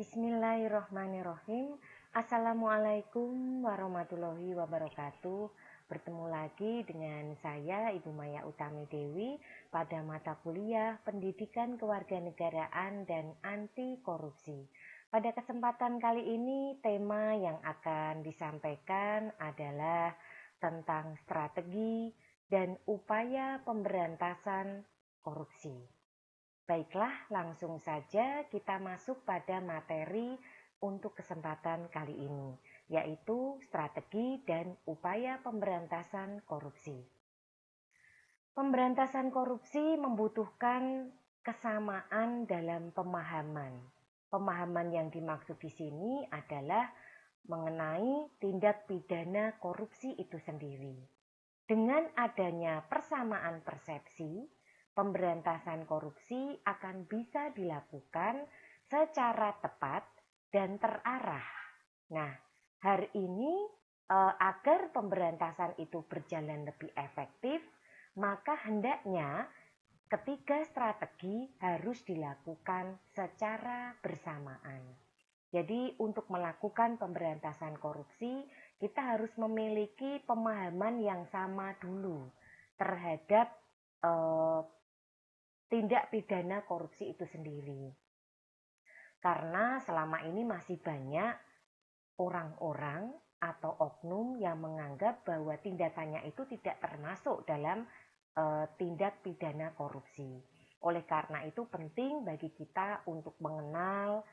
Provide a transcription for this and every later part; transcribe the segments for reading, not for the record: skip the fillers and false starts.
Bismillahirrohmanirrohim. Assalamualaikum warahmatullahi wabarakatuh. Bertemu lagi dengan saya Ibu Maya Utami Dewi pada mata kuliah Pendidikan Kewarganegaraan dan Anti Korupsi. Pada kesempatan kali ini tema yang akan disampaikan adalah tentang strategi dan upaya pemberantasan korupsi. Baiklah, langsung saja kita masuk pada materi untuk kesempatan kali ini, yaitu strategi dan upaya pemberantasan korupsi. Pemberantasan korupsi membutuhkan kesamaan dalam pemahaman. Pemahaman yang dimaksud di sini adalah mengenai tindak pidana korupsi itu sendiri. Dengan adanya persamaan persepsi, pemberantasan korupsi akan bisa dilakukan secara tepat dan terarah. Nah, hari ini agar pemberantasan itu berjalan lebih efektif, maka hendaknya ketiga strategi harus dilakukan secara bersamaan. Jadi untuk melakukan pemberantasan korupsi, kita harus memiliki pemahaman yang sama dulu terhadap tindak pidana korupsi itu sendiri. Karena selama ini masih banyak orang-orang atau oknum yang menganggap bahwa tindakannya itu tidak termasuk dalam tindak pidana korupsi. Oleh karena itu penting bagi kita untuk mengenal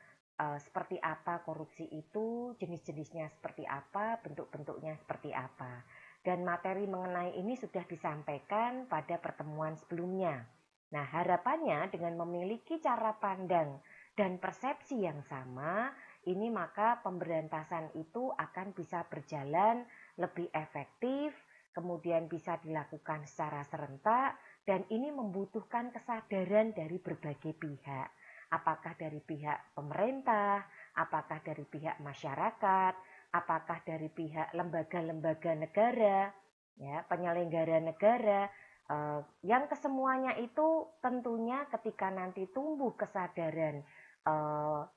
seperti apa korupsi itu, jenis-jenisnya seperti apa, bentuk-bentuknya seperti apa. Dan materi mengenai ini sudah disampaikan pada pertemuan sebelumnya. Nah, harapannya dengan memiliki cara pandang dan persepsi yang sama, ini maka pemberantasan itu akan bisa berjalan lebih efektif, kemudian bisa dilakukan secara serentak, dan ini membutuhkan kesadaran dari berbagai pihak. Apakah dari pihak pemerintah, apakah dari pihak masyarakat, apakah dari pihak lembaga-lembaga negara, ya, penyelenggara negara, yang kesemuanya itu tentunya ketika nanti tumbuh kesadaran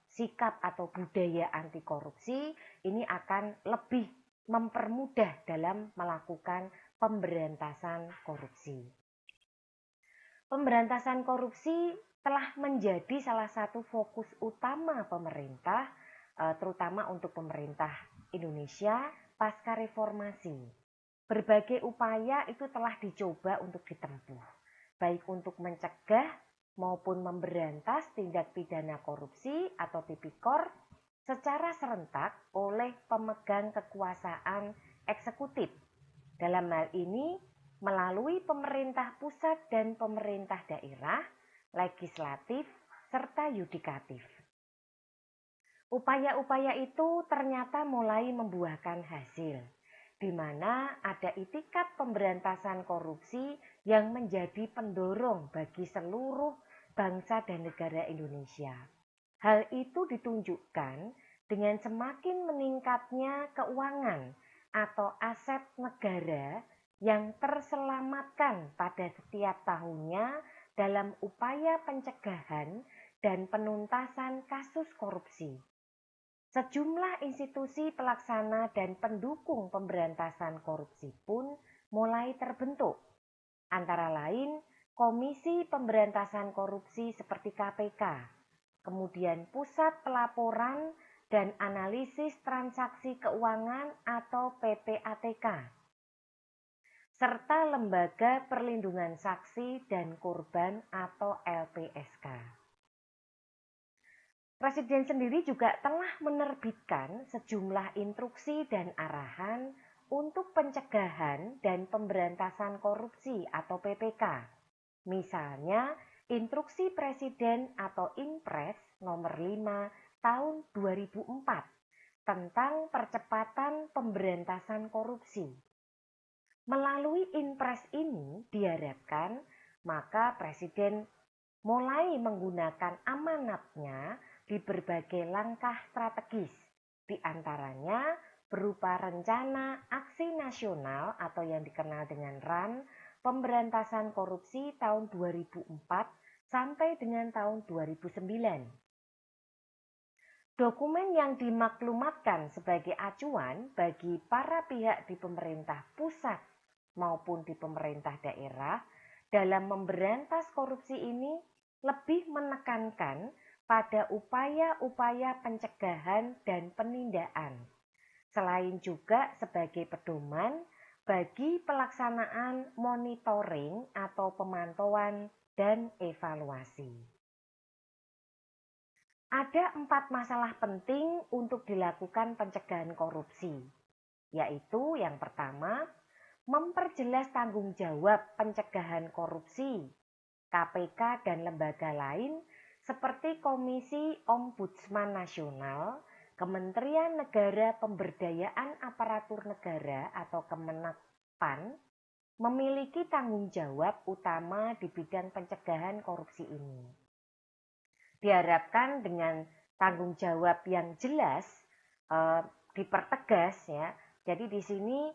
sikap atau budaya anti korupsi, ini akan lebih mempermudah dalam melakukan pemberantasan korupsi. Pemberantasan korupsi telah menjadi salah satu fokus utama pemerintah, terutama untuk pemerintah Indonesia pasca reformasi. Berbagai upaya itu telah dicoba untuk ditempuh, baik untuk mencegah maupun memberantas tindak pidana korupsi atau tipikor secara serentak oleh pemegang kekuasaan eksekutif. Dalam hal ini melalui pemerintah pusat dan pemerintah daerah, legislatif, serta yudikatif. Upaya-upaya itu ternyata mulai membuahkan hasil, di mana ada itikat pemberantasan korupsi yang menjadi pendorong bagi seluruh bangsa dan negara Indonesia. Hal itu ditunjukkan dengan semakin meningkatnya keuangan atau aset negara yang terselamatkan pada setiap tahunnya dalam upaya pencegahan dan penuntasan kasus korupsi. Sejumlah institusi pelaksana dan pendukung pemberantasan korupsi pun mulai terbentuk. Antara lain, Komisi Pemberantasan Korupsi seperti KPK, kemudian Pusat Pelaporan dan Analisis Transaksi Keuangan atau PPATK, serta Lembaga Perlindungan Saksi dan Korban atau LPSK. Presiden sendiri juga telah menerbitkan sejumlah instruksi dan arahan untuk pencegahan dan pemberantasan korupsi atau PPK. Misalnya, Instruksi Presiden atau Inpres nomor 5 tahun 2004 tentang percepatan pemberantasan korupsi. Melalui Inpres ini diharapkan maka Presiden mulai menggunakan amanatnya di berbagai langkah strategis, di antaranya berupa rencana aksi nasional atau yang dikenal dengan RAN, pemberantasan korupsi tahun 2004 sampai dengan tahun 2009. Dokumen yang dimaklumatkan sebagai acuan bagi para pihak di pemerintah pusat maupun di pemerintah daerah dalam memberantas korupsi ini lebih menekankan pada upaya-upaya pencegahan dan penindakan, selain juga sebagai pedoman bagi pelaksanaan monitoring atau pemantauan dan evaluasi. Ada 4 masalah penting untuk dilakukan pencegahan korupsi, yaitu yang pertama, memperjelas tanggung jawab pencegahan korupsi, KPK dan lembaga lain seperti Komisi Ombudsman Nasional, Kementerian Negara Pemberdayaan Aparatur Negara atau Kemenakpan, memiliki tanggung jawab utama di bidang pencegahan korupsi ini. Diharapkan dengan tanggung jawab yang jelas dipertegas ya. Jadi di sini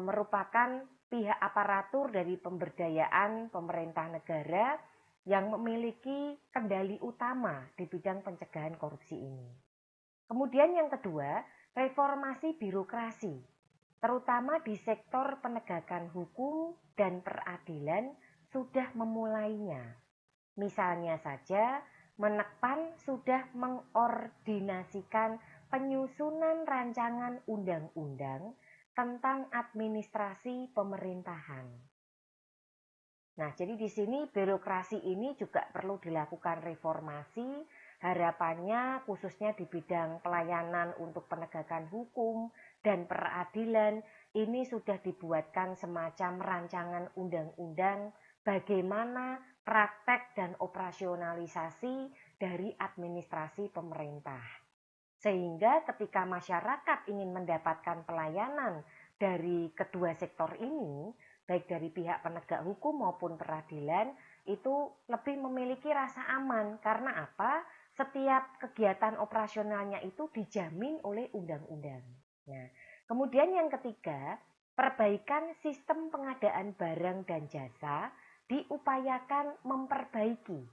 merupakan pihak aparatur dari pemberdayaan pemerintah negara yang memiliki kendali utama di bidang pencegahan korupsi ini. Kemudian yang kedua, reformasi birokrasi, terutama di sektor penegakan hukum dan peradilan sudah memulainya. Misalnya saja, Menekpan sudah mengordinasikan penyusunan rancangan undang-undang tentang administrasi pemerintahan. Nah, jadi di sini birokrasi ini juga perlu dilakukan reformasi, harapannya khususnya di bidang pelayanan untuk penegakan hukum dan peradilan, ini sudah dibuatkan semacam rancangan undang-undang bagaimana praktek dan operasionalisasi dari administrasi pemerintah. Sehingga ketika masyarakat ingin mendapatkan pelayanan dari kedua sektor ini, baik dari pihak penegak hukum maupun peradilan, itu lebih memiliki rasa aman. Karena apa? Setiap kegiatan operasionalnya itu dijamin oleh undang-undang. Nah, kemudian yang ketiga, perbaikan sistem pengadaan barang dan jasa diupayakan memperbaiki,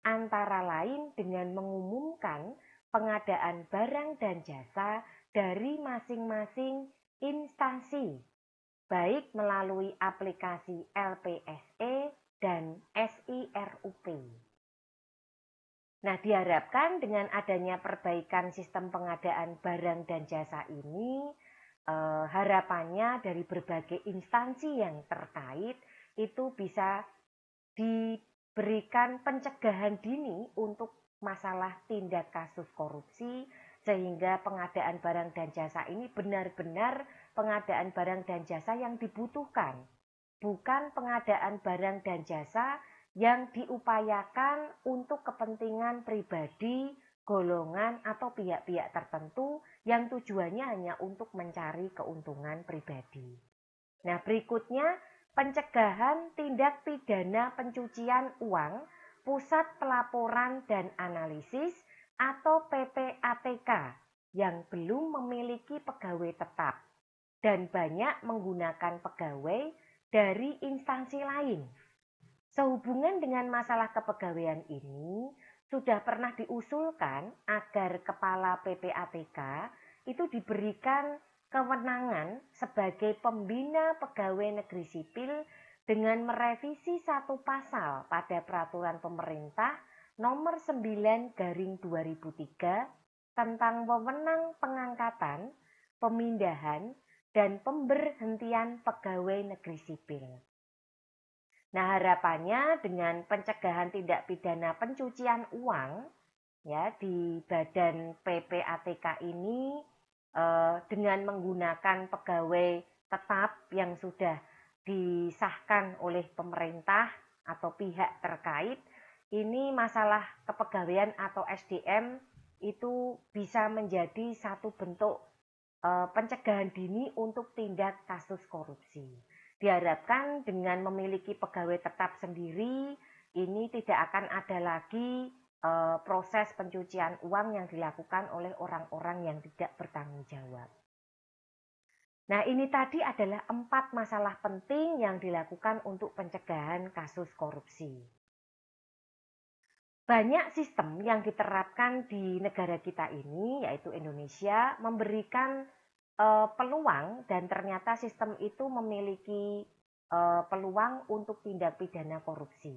antara lain dengan mengumumkan pengadaan barang dan jasa dari masing-masing instansi, baik melalui aplikasi LPSE dan SIRUP. Nah, diharapkan dengan adanya perbaikan sistem pengadaan barang dan jasa ini, harapannya dari berbagai instansi yang terkait itu bisa diberikan pencegahan dini untuk masalah tindak kasus korupsi, sehingga pengadaan barang dan jasa ini benar-benar pengadaan barang dan jasa yang dibutuhkan, bukan pengadaan barang dan jasa yang diupayakan untuk kepentingan pribadi, golongan, atau pihak-pihak tertentu yang tujuannya hanya untuk mencari keuntungan pribadi. Nah, berikutnya pencegahan tindak pidana pencucian uang, Pusat Pelaporan dan Analisis atau PPATK yang belum memiliki pegawai tetap dan banyak menggunakan pegawai dari instansi lain. Sehubungan dengan masalah kepegawaian ini, sudah pernah diusulkan agar Kepala PPATK itu diberikan kewenangan sebagai pembina pegawai negeri sipil dengan merevisi satu pasal pada peraturan pemerintah nomor 9/2003 tentang wewenang pengangkatan, pemindahan, dan pemberhentian pegawai negeri sipil. Nah, harapannya dengan pencegahan tindak pidana pencucian uang ya di Badan PPATK ini dengan menggunakan pegawai tetap yang sudah disahkan oleh pemerintah atau pihak terkait, ini masalah kepegawaian atau SDM itu bisa menjadi satu bentuk pencegahan dini untuk tindak kasus korupsi. Diharapkan dengan memiliki pegawai tetap sendiri, ini tidak akan ada lagi proses pencucian uang yang dilakukan oleh orang-orang yang tidak bertanggung jawab. Nah, ini tadi adalah 4 masalah penting yang dilakukan untuk pencegahan kasus korupsi. banyak sistem yang diterapkan di negara kita ini, yaitu Indonesia, memberikan peluang dan ternyata sistem itu memiliki peluang untuk tindak pidana korupsi.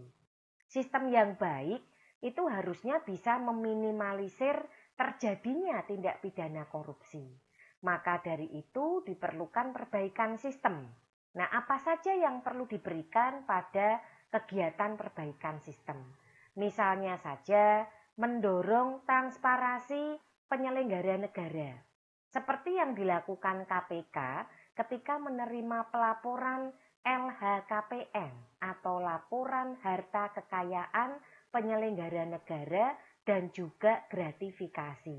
Sistem yang baik itu harusnya bisa meminimalisir terjadinya tindak pidana korupsi. Maka dari itu diperlukan perbaikan sistem. Nah, apa saja yang perlu diberikan pada kegiatan perbaikan sistem? Misalnya saja mendorong transparansi penyelenggara negara. Seperti yang dilakukan KPK ketika menerima pelaporan LHKPN atau laporan harta kekayaan penyelenggara negara dan juga gratifikasi.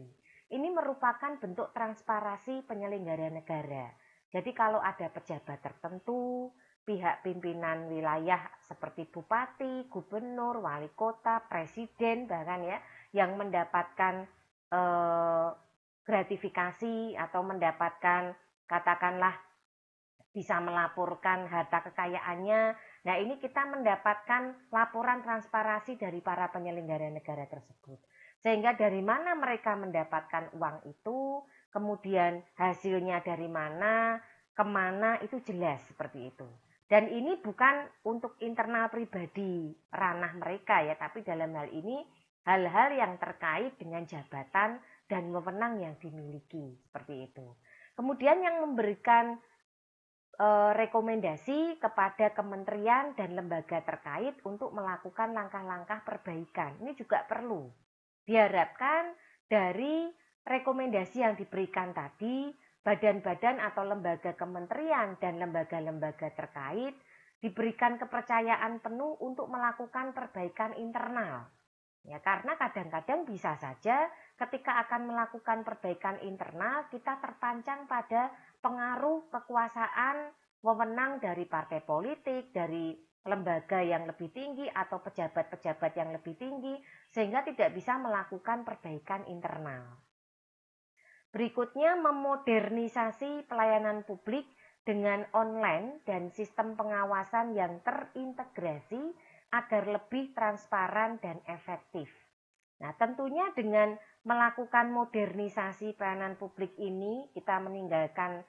Ini merupakan bentuk transparansi penyelenggara negara. Jadi kalau ada pejabat tertentu, pihak pimpinan wilayah seperti bupati, gubernur, wali kota, presiden bahkan ya, yang mendapatkan gratifikasi atau mendapatkan katakanlah bisa melaporkan harta kekayaannya. Nah, ini kita mendapatkan laporan transparansi dari para penyelenggara negara tersebut. Sehingga dari mana mereka mendapatkan uang itu, kemudian hasilnya dari mana, kemana, itu jelas seperti itu. Dan ini bukan untuk internal pribadi ranah mereka ya, tapi dalam hal ini hal-hal yang terkait dengan jabatan dan wewenang yang dimiliki, seperti itu. Kemudian yang memberikan rekomendasi kepada kementerian dan lembaga terkait untuk melakukan langkah-langkah perbaikan. Ini juga perlu. Diharapkan dari rekomendasi yang diberikan tadi, badan-badan atau lembaga kementerian dan lembaga-lembaga terkait diberikan kepercayaan penuh untuk melakukan perbaikan internal. Ya, karena kadang-kadang bisa saja ketika akan melakukan perbaikan internal kita terpancang pada pengaruh kekuasaan wewenang dari partai politik, dari lembaga yang lebih tinggi atau pejabat-pejabat yang lebih tinggi sehingga tidak bisa melakukan perbaikan internal. Berikutnya, memodernisasi pelayanan publik dengan online dan sistem pengawasan yang terintegrasi agar lebih transparan dan efektif. Nah, tentunya dengan melakukan modernisasi pelayanan publik ini, kita meninggalkan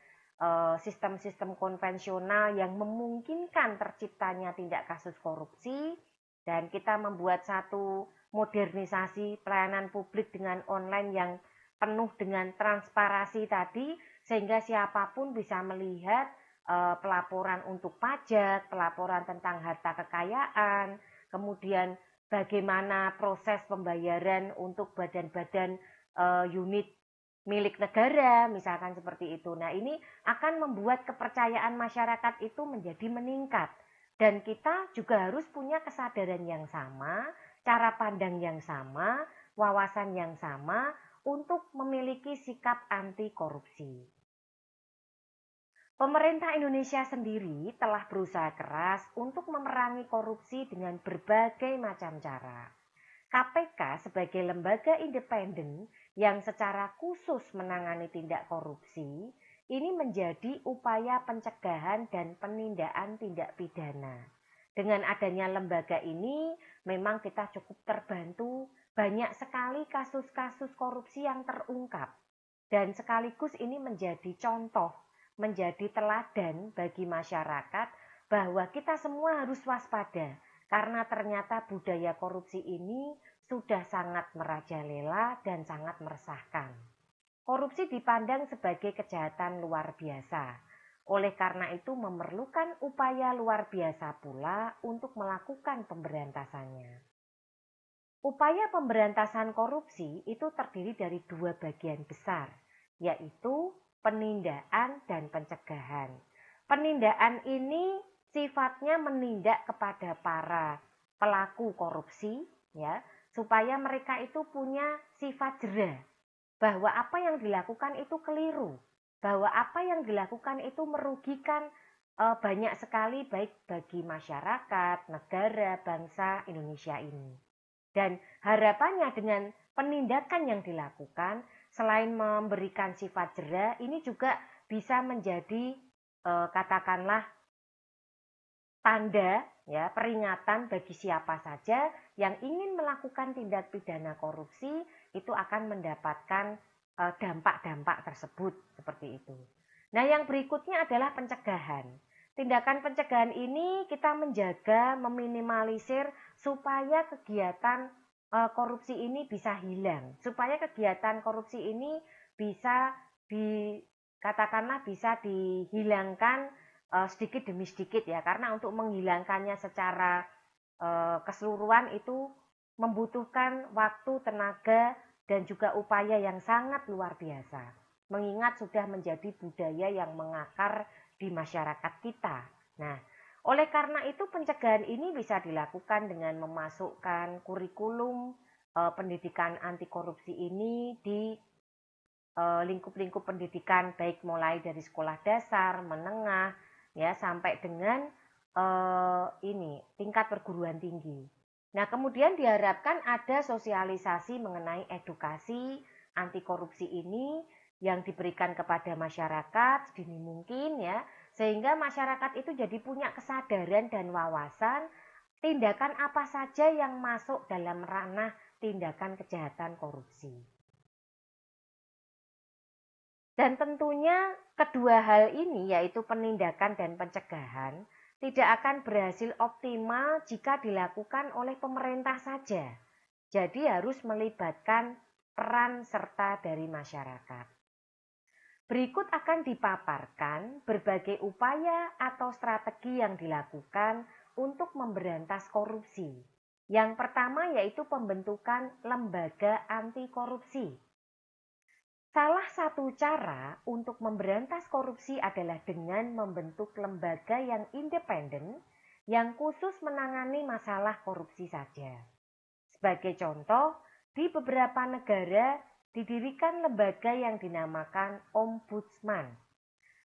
sistem-sistem konvensional yang memungkinkan terciptanya tindak kasus korupsi, dan kita membuat satu modernisasi pelayanan publik dengan online yang penuh dengan transparansi tadi, sehingga siapapun bisa melihat pelaporan untuk pajak, pelaporan tentang harta kekayaan, kemudian bagaimana proses pembayaran untuk badan-badan unit milik negara, misalkan seperti itu. Nah, ini akan membuat kepercayaan masyarakat itu menjadi meningkat. Dan kita juga harus punya kesadaran yang sama, cara pandang yang sama, wawasan yang sama, untuk memiliki sikap anti korupsi. Pemerintah Indonesia sendiri telah berusaha keras untuk memerangi korupsi dengan berbagai macam cara. KPK sebagai lembaga independen yang secara khusus menangani tindak korupsi, ini menjadi upaya pencegahan dan penindakan tindak pidana. Dengan adanya lembaga ini, memang kita cukup terbantu. Banyak sekali kasus-kasus korupsi yang terungkap. Dan sekaligus ini menjadi contoh, menjadi teladan bagi masyarakat bahwa kita semua harus waspada. Karena ternyata budaya korupsi ini sudah sangat merajalela dan sangat meresahkan. Korupsi dipandang sebagai kejahatan luar biasa. Oleh karena itu memerlukan upaya luar biasa pula untuk melakukan pemberantasannya. Upaya pemberantasan korupsi itu terdiri dari dua bagian besar, yaitu penindakan dan pencegahan. Penindakan ini sifatnya menindak kepada para pelaku korupsi, ya, supaya mereka itu punya sifat jera, bahwa apa yang dilakukan itu keliru, bahwa apa yang dilakukan itu merugikan banyak sekali baik bagi masyarakat, negara, bangsa Indonesia ini. Dan harapannya dengan penindakan yang dilakukan, selain memberikan sifat jera, ini juga bisa menjadi katakanlah tanda ya, peringatan bagi siapa saja yang ingin melakukan tindak pidana korupsi itu akan mendapatkan dampak-dampak tersebut seperti itu. Nah, yang berikutnya adalah pencegahan. Tindakan pencegahan ini kita menjaga, meminimalisir supaya kegiatan korupsi ini bisa hilang, supaya kegiatan korupsi ini bisa katakanlah bisa dihilangkan sedikit demi sedikit ya, karena untuk menghilangkannya secara keseluruhan itu membutuhkan waktu, tenaga, dan juga upaya yang sangat luar biasa. Mengingat sudah menjadi budaya yang mengakar di masyarakat kita. Nah, oleh karena itu pencegahan ini bisa dilakukan dengan memasukkan kurikulum pendidikan anti korupsi ini di lingkup-lingkup pendidikan, baik mulai dari sekolah dasar, menengah, ya sampai dengan tingkat perguruan tinggi. Nah, kemudian diharapkan ada sosialisasi mengenai edukasi anti korupsi ini yang diberikan kepada masyarakat sedini mungkin ya, sehingga masyarakat itu jadi punya kesadaran dan wawasan tindakan apa saja yang masuk dalam ranah tindakan kejahatan korupsi. Dan tentunya kedua hal ini, yaitu penindakan dan pencegahan, tidak akan berhasil optimal jika dilakukan oleh pemerintah saja. Jadi harus melibatkan peran serta dari masyarakat. Berikut akan dipaparkan berbagai upaya atau strategi yang dilakukan untuk memberantas korupsi. Yang pertama yaitu pembentukan lembaga anti korupsi. Salah satu cara untuk memberantas korupsi adalah dengan membentuk lembaga yang independen yang khusus menangani masalah korupsi saja. Sebagai contoh, di beberapa negara didirikan lembaga yang dinamakan Ombudsman.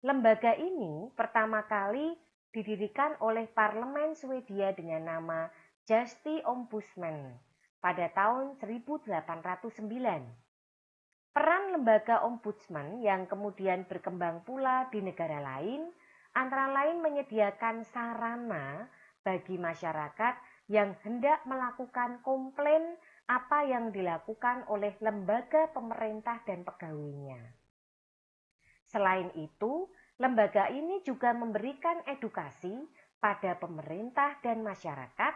Lembaga ini pertama kali didirikan oleh Parlemen Swedia dengan nama Justi Ombudsman pada tahun 1809. Peran lembaga ombudsman yang kemudian berkembang pula di negara lain, antara lain menyediakan sarana bagi masyarakat yang hendak melakukan komplain apa yang dilakukan oleh lembaga pemerintah dan pegawainya. Selain itu, lembaga ini juga memberikan edukasi pada pemerintah dan masyarakat,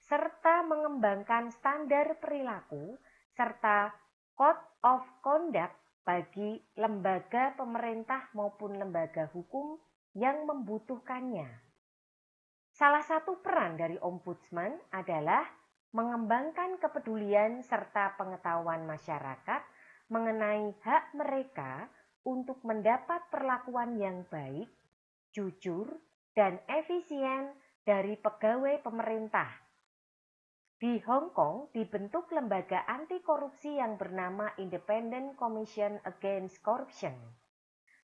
serta mengembangkan standar perilaku serta Code of Conduct bagi lembaga pemerintah maupun lembaga hukum yang membutuhkannya. Salah satu peran dari ombudsman adalah mengembangkan kepedulian serta pengetahuan masyarakat mengenai hak mereka untuk mendapat perlakuan yang baik, jujur, dan efisien dari pegawai pemerintah. Di Hong Kong dibentuk lembaga anti korupsi yang bernama Independent Commission Against Corruption.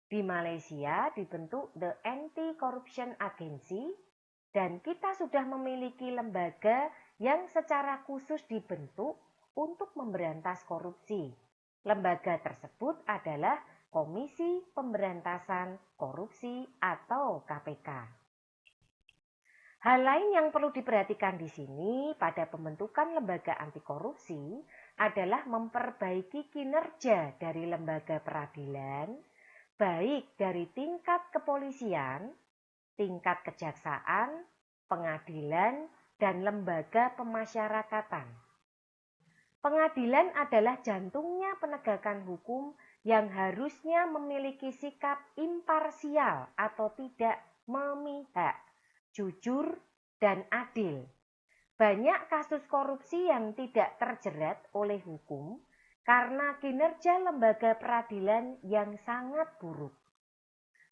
Di Malaysia dibentuk The Anti-Corruption Agency, dan kita sudah memiliki lembaga yang secara khusus dibentuk untuk memberantas korupsi. Lembaga tersebut adalah Komisi Pemberantasan Korupsi atau KPK. Hal lain yang perlu diperhatikan di sini pada pembentukan lembaga anti korupsi adalah memperbaiki kinerja dari lembaga peradilan, baik dari tingkat kepolisian, tingkat kejaksaan, pengadilan, dan lembaga pemasyarakatan. Pengadilan adalah jantungnya penegakan hukum yang harusnya memiliki sikap imparsial atau tidak memihak, jujur, dan adil. Banyak kasus korupsi yang tidak terjerat oleh hukum karena kinerja lembaga peradilan yang sangat buruk.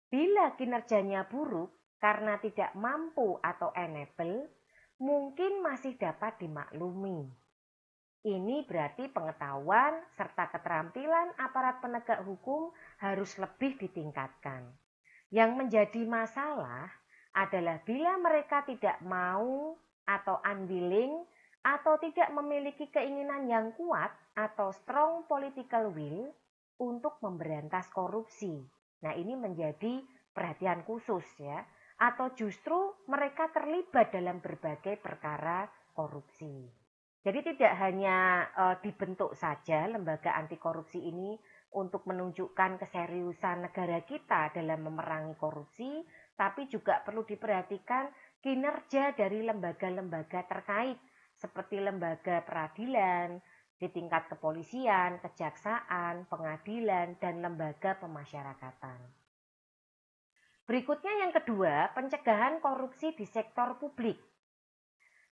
Bila kinerjanya buruk karena tidak mampu atau enable, mungkin masih dapat dimaklumi. Ini berarti pengetahuan serta keterampilan aparat penegak hukum harus lebih ditingkatkan. Yang menjadi masalah adalah bila mereka tidak mau atau unwilling atau tidak memiliki keinginan yang kuat atau strong political will untuk memberantas korupsi. Nah, ini menjadi perhatian khusus ya. atau justru mereka terlibat dalam berbagai perkara korupsi. Jadi tidak hanya dibentuk saja lembaga anti korupsi ini untuk menunjukkan keseriusan negara kita dalam memerangi korupsi, tapi juga perlu diperhatikan kinerja dari lembaga-lembaga terkait seperti lembaga peradilan, di tingkat kepolisian, kejaksaan, pengadilan, dan lembaga pemasyarakatan. Berikutnya yang kedua, pencegahan korupsi di sektor publik.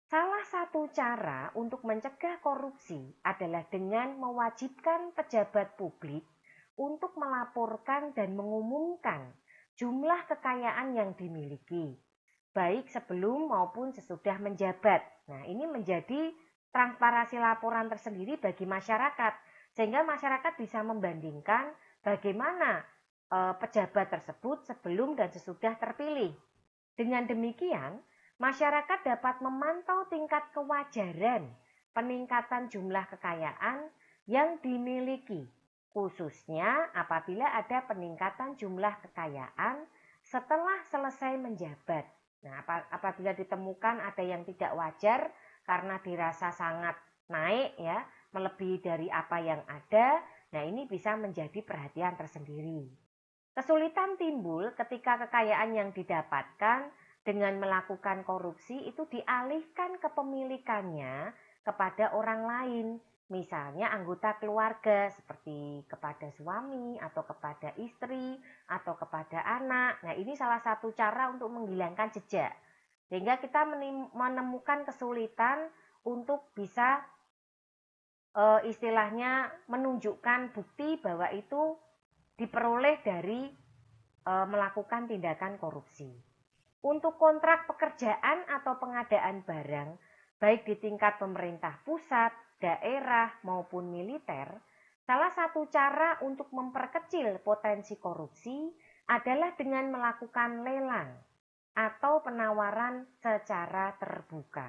Salah satu cara untuk mencegah korupsi adalah dengan mewajibkan pejabat publik untuk melaporkan dan mengumumkan jumlah kekayaan yang dimiliki, baik sebelum maupun sesudah menjabat. Nah, ini menjadi transparansi laporan tersendiri bagi masyarakat, sehingga masyarakat bisa membandingkan bagaimana pejabat tersebut sebelum dan sesudah terpilih. Dengan demikian, masyarakat dapat memantau tingkat kewajaran peningkatan jumlah kekayaan yang dimiliki, khususnya apabila ada peningkatan jumlah kekayaan setelah selesai menjabat. Nah, apabila ditemukan ada yang tidak wajar karena dirasa sangat naik ya, melebihi dari apa yang ada, nah ini bisa menjadi perhatian tersendiri. Kesulitan timbul ketika kekayaan yang didapatkan dengan melakukan korupsi itu dialihkan kepemilikannya kepada orang lain, misalnya anggota keluarga seperti kepada suami atau kepada istri atau kepada anak. Nah, ini salah satu cara untuk menghilangkan jejak. Sehingga kita menemukan kesulitan untuk bisa istilahnya menunjukkan bukti bahwa itu diperoleh dari melakukan tindakan korupsi. Untuk kontrak pekerjaan atau pengadaan barang, baik di tingkat pemerintah pusat, daerah, maupun militer, salah satu cara untuk memperkecil potensi korupsi adalah dengan melakukan lelang atau penawaran secara terbuka.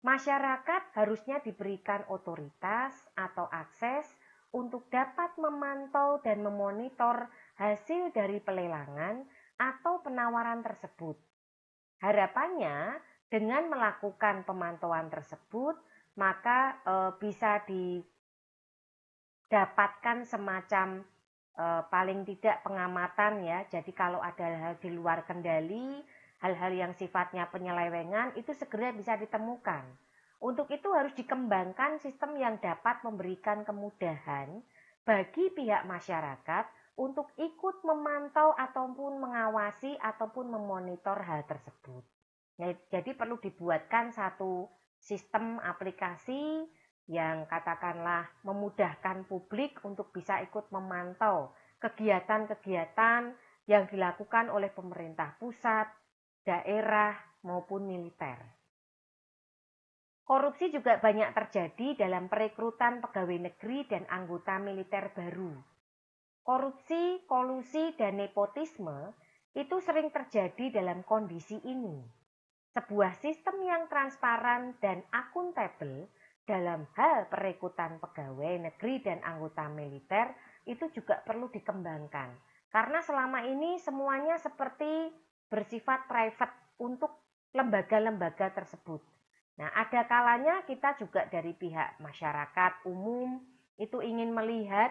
Masyarakat harusnya diberikan otoritas atau akses untuk dapat memantau dan memonitor hasil dari pelelangan atau penawaran tersebut. Harapannya dengan melakukan pemantauan tersebut, maka bisa didapatkan semacam paling tidak pengamatan ya. Jadi kalau ada hal di luar kendali, hal-hal yang sifatnya penyelewengan itu segera bisa ditemukan. Untuk itu harus dikembangkan sistem yang dapat memberikan kemudahan bagi pihak masyarakat untuk ikut memantau ataupun mengawasi ataupun memonitor hal tersebut. Jadi perlu dibuatkan satu sistem aplikasi yang katakanlah memudahkan publik untuk bisa ikut memantau kegiatan-kegiatan yang dilakukan oleh pemerintah pusat, daerah, maupun militer. Korupsi juga banyak terjadi dalam perekrutan pegawai negeri dan anggota militer baru. Korupsi, kolusi, dan nepotisme itu sering terjadi dalam kondisi ini. Sebuah sistem yang transparan dan akuntabel dalam hal perekrutan pegawai negeri dan anggota militer itu juga perlu dikembangkan. Karena selama ini semuanya seperti bersifat private untuk lembaga-lembaga tersebut. Nah, ada kalanya kita juga dari pihak masyarakat umum itu ingin melihat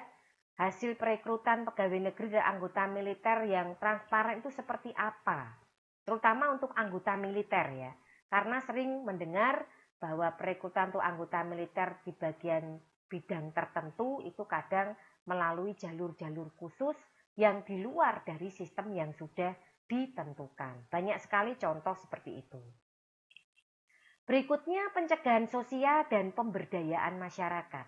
hasil perekrutan pegawai negeri dan anggota militer yang transparan itu seperti apa. Terutama untuk anggota militer ya. Karena sering mendengar bahwa perekrutan untuk anggota militer di bagian bidang tertentu itu kadang melalui jalur-jalur khusus yang di luar dari sistem yang sudah ditentukan. Banyak sekali contoh seperti itu. Berikutnya pencegahan sosial dan pemberdayaan masyarakat.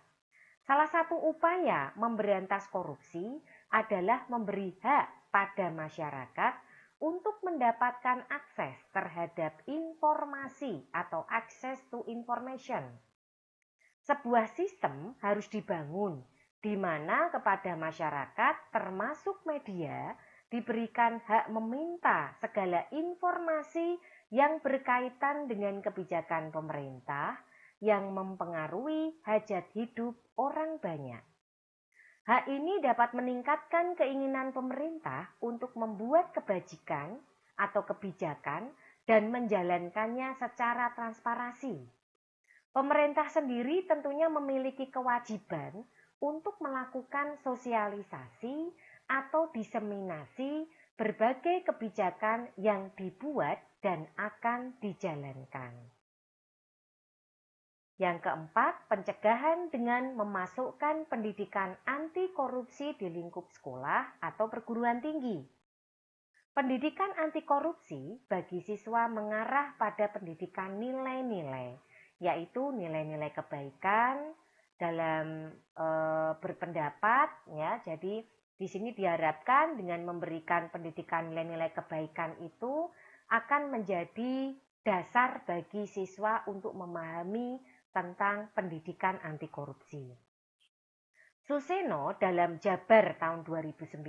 Salah satu upaya memberantas korupsi adalah memberi hak pada masyarakat untuk mendapatkan akses terhadap informasi atau access to information. Sebuah sistem harus dibangun di mana kepada masyarakat termasuk media diberikan hak meminta segala informasi yang berkaitan dengan kebijakan pemerintah yang mempengaruhi hajat hidup orang banyak. Hak ini dapat meningkatkan keinginan pemerintah untuk membuat kebajikan atau kebijakan dan menjalankannya secara transparansi. Pemerintah sendiri tentunya memiliki kewajiban untuk melakukan sosialisasi atau diseminasi berbagai kebijakan yang dibuat dan akan dijalankan. Yang keempat, pencegahan dengan memasukkan pendidikan anti korupsi di lingkup sekolah atau perguruan tinggi. Pendidikan anti korupsi bagi siswa mengarah pada pendidikan nilai-nilai, yaitu nilai-nilai kebaikan dalam berpendapat, ya. Jadi di sini diharapkan dengan memberikan pendidikan nilai-nilai kebaikan itu akan menjadi dasar bagi siswa untuk memahami tentang pendidikan anti korupsi. Suseno dalam Jabar tahun 2009,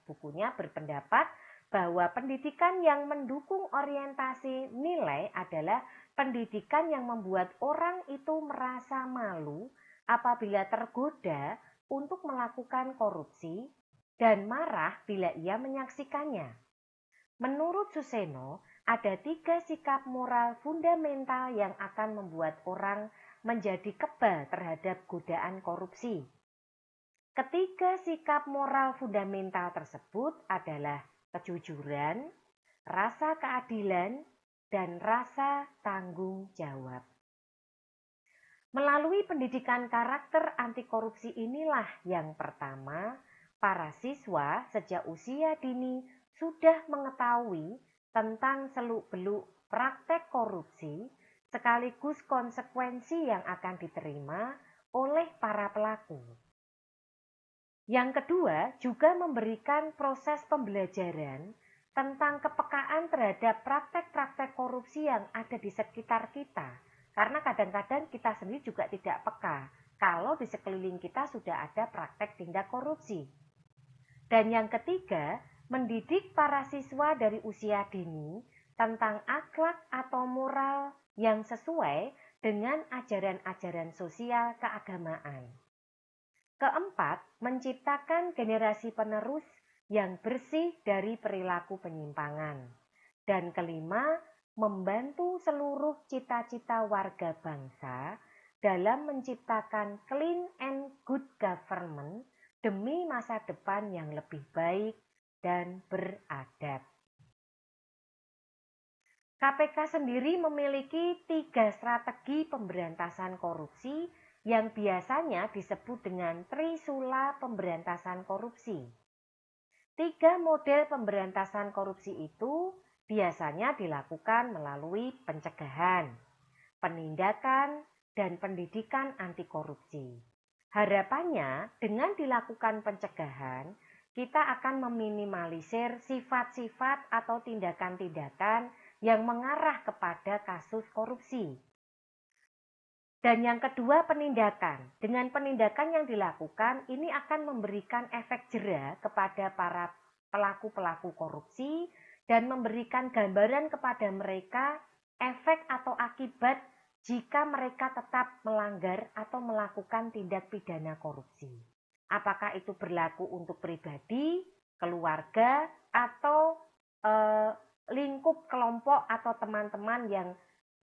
bukunya berpendapat bahwa pendidikan yang mendukung orientasi nilai adalah pendidikan yang membuat orang itu merasa malu apabila tergoda untuk melakukan korupsi dan marah bila ia menyaksikannya. Menurut Suseno, ada 3 sikap moral fundamental yang akan membuat orang menjadi kebal terhadap godaan korupsi. Ketiga sikap moral fundamental tersebut adalah kejujuran, rasa keadilan, dan rasa tanggung jawab. Melalui pendidikan karakter anti korupsi inilah yang pertama, para siswa sejak usia dini sudah mengetahui tentang seluk-beluk praktek korupsi sekaligus konsekuensi yang akan diterima oleh para pelaku. Yang kedua, juga memberikan proses pembelajaran tentang kepekaan terhadap praktek-praktek korupsi yang ada di sekitar kita. Karena kadang-kadang kita sendiri juga tidak peka kalau di sekeliling kita sudah ada praktek tindak korupsi. Dan yang ketiga, mendidik para siswa dari usia dini tentang akhlak atau moral yang sesuai dengan ajaran-ajaran sosial keagamaan. Keempat, menciptakan generasi penerus yang bersih dari perilaku penyimpangan. Dan kelima, membantu seluruh cita-cita warga bangsa dalam menciptakan clean and good government demi masa depan yang lebih baik dan beradab. KPK sendiri memiliki 3 strategi pemberantasan korupsi yang biasanya disebut dengan Trisula pemberantasan korupsi. 3 model pemberantasan korupsi itu biasanya dilakukan melalui pencegahan, penindakan, dan pendidikan anti korupsi. Harapannya, dengan dilakukan pencegahan, kita akan meminimalisir sifat-sifat atau tindakan-tindakan yang mengarah kepada kasus korupsi. Dan yang kedua, penindakan. Dengan penindakan yang dilakukan, ini akan memberikan efek jera kepada para pelaku-pelaku korupsi dan memberikan gambaran kepada mereka efek atau akibat jika mereka tetap melanggar atau melakukan tindak pidana korupsi. Apakah itu berlaku untuk pribadi, keluarga, atau lingkup kelompok atau teman-teman yang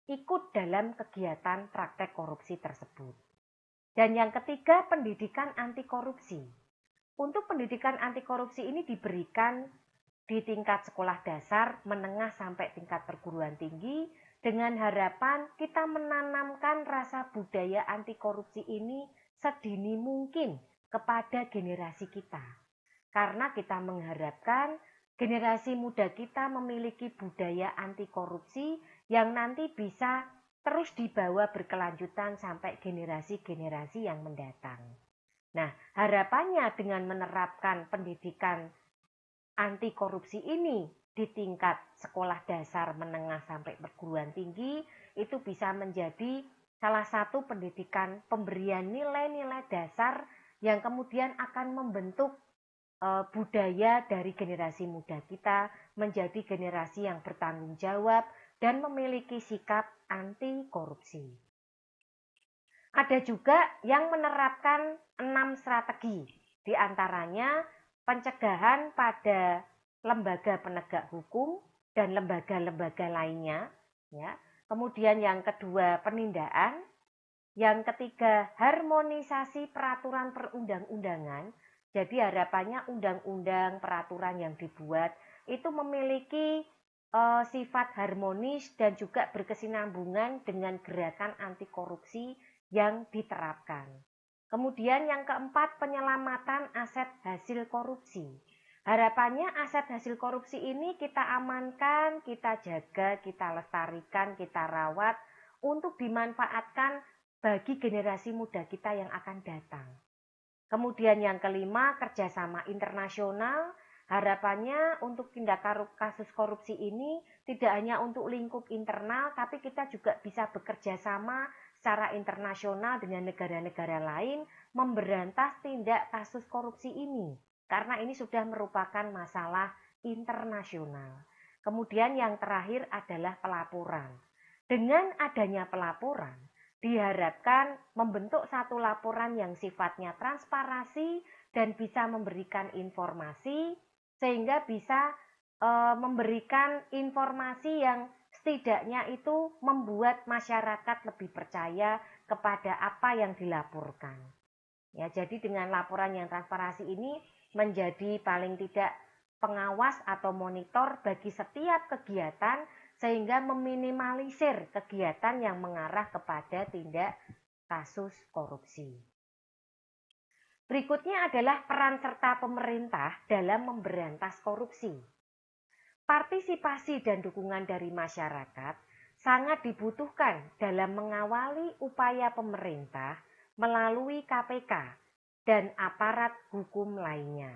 ikut dalam kegiatan praktek korupsi tersebut. Dan yang ketiga, pendidikan anti korupsi. Untuk pendidikan anti korupsi ini diberikan di tingkat sekolah dasar, menengah sampai tingkat perguruan tinggi dengan harapan kita menanamkan rasa budaya anti korupsi ini sedini mungkin kepada generasi kita. Karena kita mengharapkan generasi muda kita memiliki budaya anti korupsi yang nanti bisa terus dibawa berkelanjutan sampai generasi-generasi yang mendatang. Nah, harapannya dengan menerapkan pendidikan anti korupsi ini di tingkat sekolah dasar, menengah sampai perguruan tinggi, itu bisa menjadi salah satu pendidikan pemberian nilai-nilai dasar yang kemudian akan membentuk budaya dari generasi muda kita menjadi generasi yang bertanggung jawab dan memiliki sikap anti korupsi. Ada juga yang menerapkan 6 strategi, di antaranya pencegahan pada lembaga penegak hukum, dan lembaga-lembaga lainnya, ya. Kemudian yang kedua, penindaan. Yang ketiga, harmonisasi peraturan perundang-undangan. Jadi harapannya undang-undang peraturan yang dibuat itu memiliki sifat harmonis dan juga berkesinambungan dengan gerakan anti korupsi yang diterapkan. Kemudian yang keempat, penyelamatan aset hasil korupsi. Harapannya aset hasil korupsi ini kita amankan, kita jaga, kita lestarikan, kita rawat untuk dimanfaatkan bagi generasi muda kita yang akan datang. Kemudian yang kelima, kerjasama internasional. Harapannya untuk tindak kasus korupsi ini tidak hanya untuk lingkup internal, tapi kita juga bisa bekerja sama secara internasional dengan negara-negara lain memberantas tindak kasus korupsi ini. Karena ini sudah merupakan masalah internasional. Kemudian yang terakhir adalah pelaporan. Dengan adanya pelaporan, diharapkan membentuk satu laporan yang sifatnya transparansi dan bisa memberikan informasi sehingga bisa memberikan informasi yang setidaknya itu membuat masyarakat lebih percaya kepada apa yang dilaporkan. Ya, jadi dengan laporan yang transparansi ini menjadi paling tidak pengawas atau monitor bagi setiap kegiatan sehingga meminimalisir kegiatan yang mengarah kepada tindak kasus korupsi. Berikutnya adalah peran serta pemerintah dalam memberantas korupsi. Partisipasi dan dukungan dari masyarakat sangat dibutuhkan dalam mengawali upaya pemerintah melalui KPK dan aparat hukum lainnya.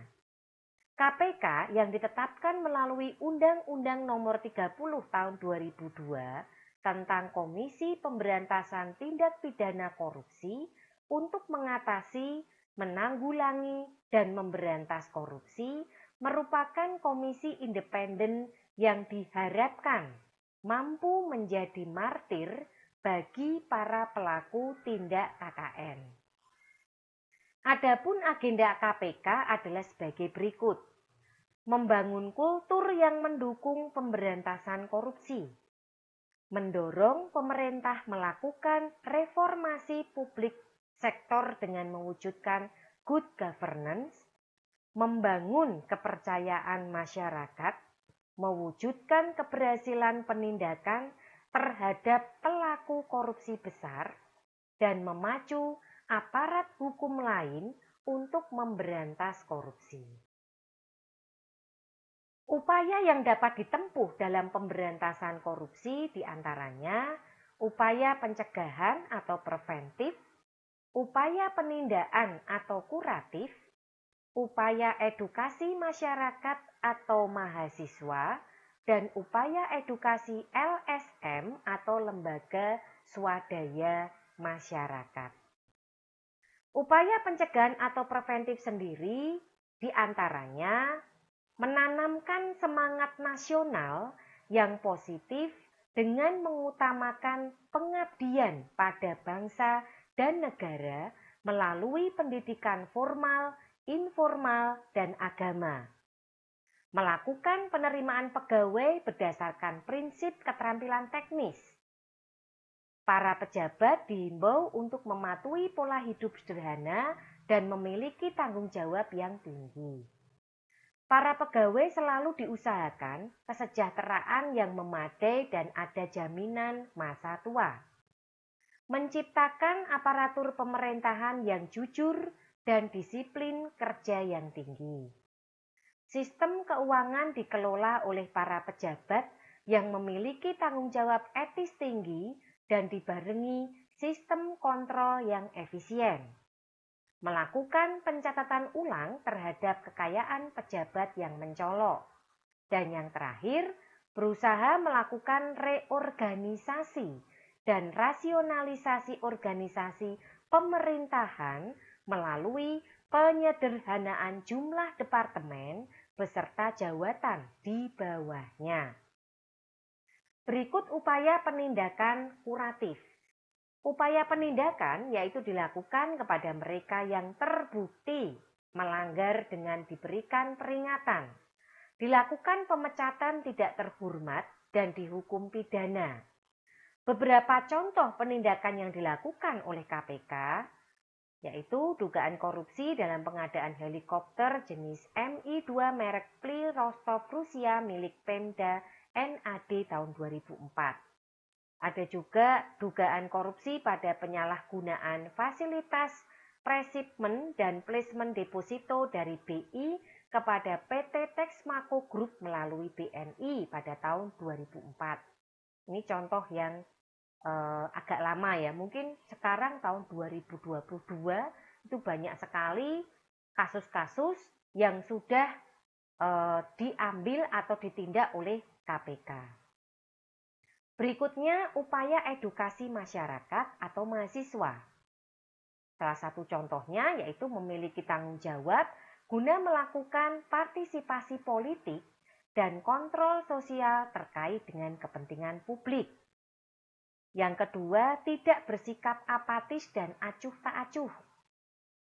KPK yang ditetapkan melalui Undang-Undang Nomor 30 Tahun 2002 tentang Komisi Pemberantasan Tindak Pidana Korupsi untuk mengatasi, menanggulangi, dan memberantas korupsi merupakan komisi independen yang diharapkan mampu menjadi martir bagi para pelaku tindak KKN. Adapun agenda KPK adalah sebagai berikut. Membangun kultur yang mendukung pemberantasan korupsi. Mendorong pemerintah melakukan reformasi publik sektor dengan mewujudkan good governance. Membangun kepercayaan masyarakat. Mewujudkan keberhasilan penindakan terhadap pelaku korupsi besar. Dan memacu aparat hukum lain untuk memberantas korupsi. Upaya yang dapat ditempuh dalam pemberantasan korupsi diantaranya upaya pencegahan atau preventif, upaya penindaan atau kuratif, upaya edukasi masyarakat atau mahasiswa, dan upaya edukasi LSM atau lembaga swadaya masyarakat. Upaya pencegahan atau preventif sendiri diantaranya menanamkan semangat nasional yang positif dengan mengutamakan pengabdian pada bangsa dan negara melalui pendidikan formal, informal, dan agama. Melakukan penerimaan pegawai berdasarkan prinsip keterampilan teknis. Para pejabat diimbau untuk mematuhi pola hidup sederhana dan memiliki tanggung jawab yang tinggi. Para pegawai selalu diusahakan kesejahteraan yang memadai dan ada jaminan masa tua. Menciptakan aparatur pemerintahan yang jujur dan disiplin kerja yang tinggi. Sistem keuangan dikelola oleh para pejabat yang memiliki tanggung jawab etis tinggi dan dibarengi sistem kontrol yang efisien. Melakukan pencatatan ulang terhadap kekayaan pejabat yang mencolok. Dan yang terakhir, berusaha melakukan reorganisasi dan rasionalisasi organisasi pemerintahan melalui penyederhanaan jumlah departemen beserta jawatan di bawahnya. Berikut upaya penindakan kuratif. Upaya penindakan yaitu dilakukan kepada mereka yang terbukti melanggar dengan diberikan peringatan. dilakukan pemecatan tidak terhormat dan dihukum pidana. Beberapa contoh penindakan yang dilakukan oleh KPK yaitu dugaan korupsi dalam pengadaan helikopter jenis Mi-2 merek Pli Rostov Rusia milik Pemda NAD tahun 2004. Ada juga dugaan korupsi pada penyalahgunaan fasilitas presipmen dan placement deposito dari BI kepada PT Texmaco Group melalui BNI pada tahun 2004. Ini contoh yang agak lama ya, mungkin sekarang tahun 2022 itu banyak sekali kasus-kasus yang sudah diambil atau ditindak oleh KPK. Berikutnya, upaya edukasi masyarakat atau mahasiswa. Salah satu contohnya yaitu memiliki tanggung jawab guna melakukan partisipasi politik dan kontrol sosial terkait dengan kepentingan publik. Yang kedua, tidak bersikap apatis dan acuh tak acuh.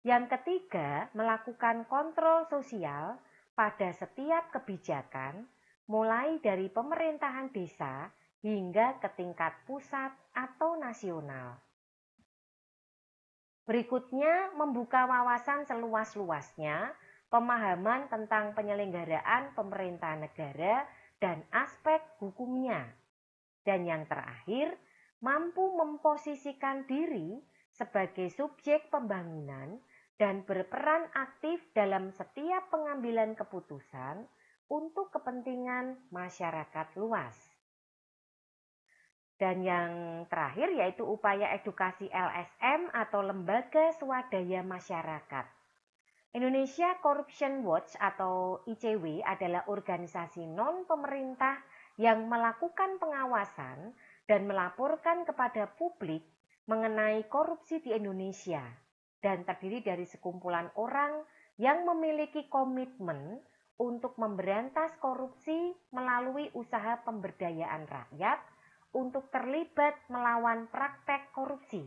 Yang ketiga, melakukan kontrol sosial pada setiap kebijakan, mulai dari pemerintahan desa hingga ke tingkat pusat atau nasional. Berikutnya, membuka wawasan seluas-luasnya, pemahaman tentang penyelenggaraan pemerintahan negara dan aspek hukumnya. Dan yang terakhir, mampu memposisikan diri sebagai subjek pembangunan dan berperan aktif dalam setiap pengambilan keputusan untuk kepentingan masyarakat luas. Dan yang terakhir yaitu upaya edukasi LSM atau Lembaga Swadaya Masyarakat. Indonesia Corruption Watch atau ICW adalah organisasi non-pemerintah yang melakukan pengawasan dan melaporkan kepada publik mengenai korupsi di Indonesia dan terdiri dari sekumpulan orang yang memiliki komitmen untuk memberantas korupsi melalui usaha pemberdayaan rakyat untuk terlibat melawan praktek korupsi.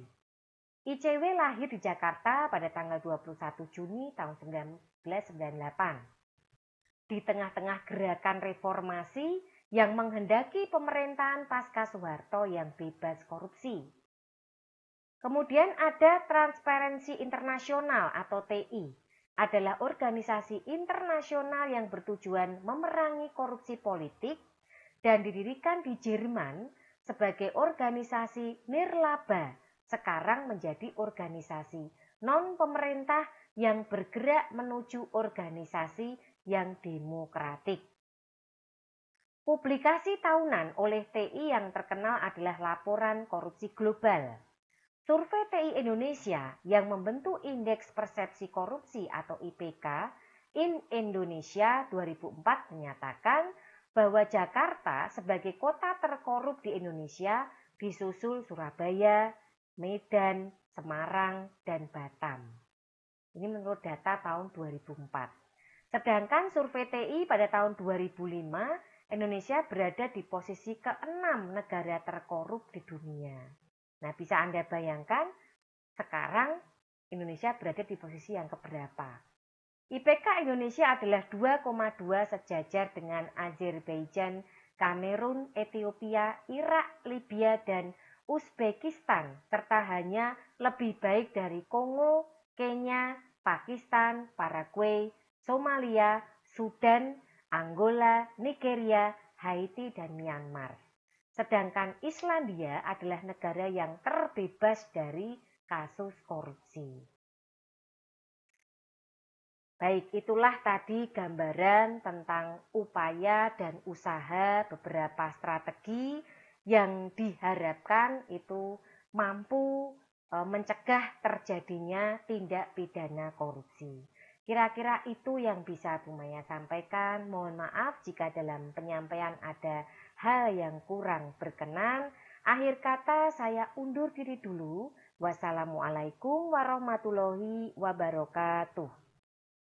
ICW lahir di Jakarta pada tanggal 21 Juni tahun 1998. Di tengah-tengah gerakan reformasi yang menghendaki pemerintahan pasca Soeharto yang bebas korupsi. Kemudian ada Transparency International atau TI, adalah organisasi internasional yang bertujuan memerangi korupsi politik dan didirikan di Jerman sebagai organisasi nirlaba, sekarang menjadi organisasi non-pemerintah yang bergerak menuju organisasi yang demokratik. Publikasi tahunan oleh TI yang terkenal adalah Laporan Korupsi Global. Survei TI Indonesia yang membentuk Indeks Persepsi Korupsi atau IPK in Indonesia 2004 menyatakan bahwa Jakarta sebagai kota terkorup di Indonesia disusul Surabaya, Medan, Semarang, dan Batam. Ini menurut data tahun 2004. Sedangkan survei TI pada tahun 2005 Indonesia berada di posisi ke-6 negara terkorup di dunia. Nah, bisa Anda bayangkan sekarang Indonesia berada di posisi yang keberapa? IPK Indonesia adalah 2,2 sejajar dengan Azerbaijan, Kamerun, Ethiopia, Irak, Libya, dan Uzbekistan, serta hanya lebih baik dari Kongo, Kenya, Pakistan, Paraguay, Somalia, Sudan, Angola, Nigeria, Haiti, dan Myanmar. Sedangkan Islandia adalah negara yang terbebas dari kasus korupsi. Baik, itulah tadi gambaran tentang upaya dan usaha beberapa strategi yang diharapkan itu mampu mencegah terjadinya tindak pidana korupsi. Kira-kira itu yang bisa Bu Maya sampaikan. Mohon maaf jika dalam penyampaian ada hal yang kurang berkenan. Akhir kata saya undur diri dulu. Wassalamualaikum warahmatullahi wabarakatuh.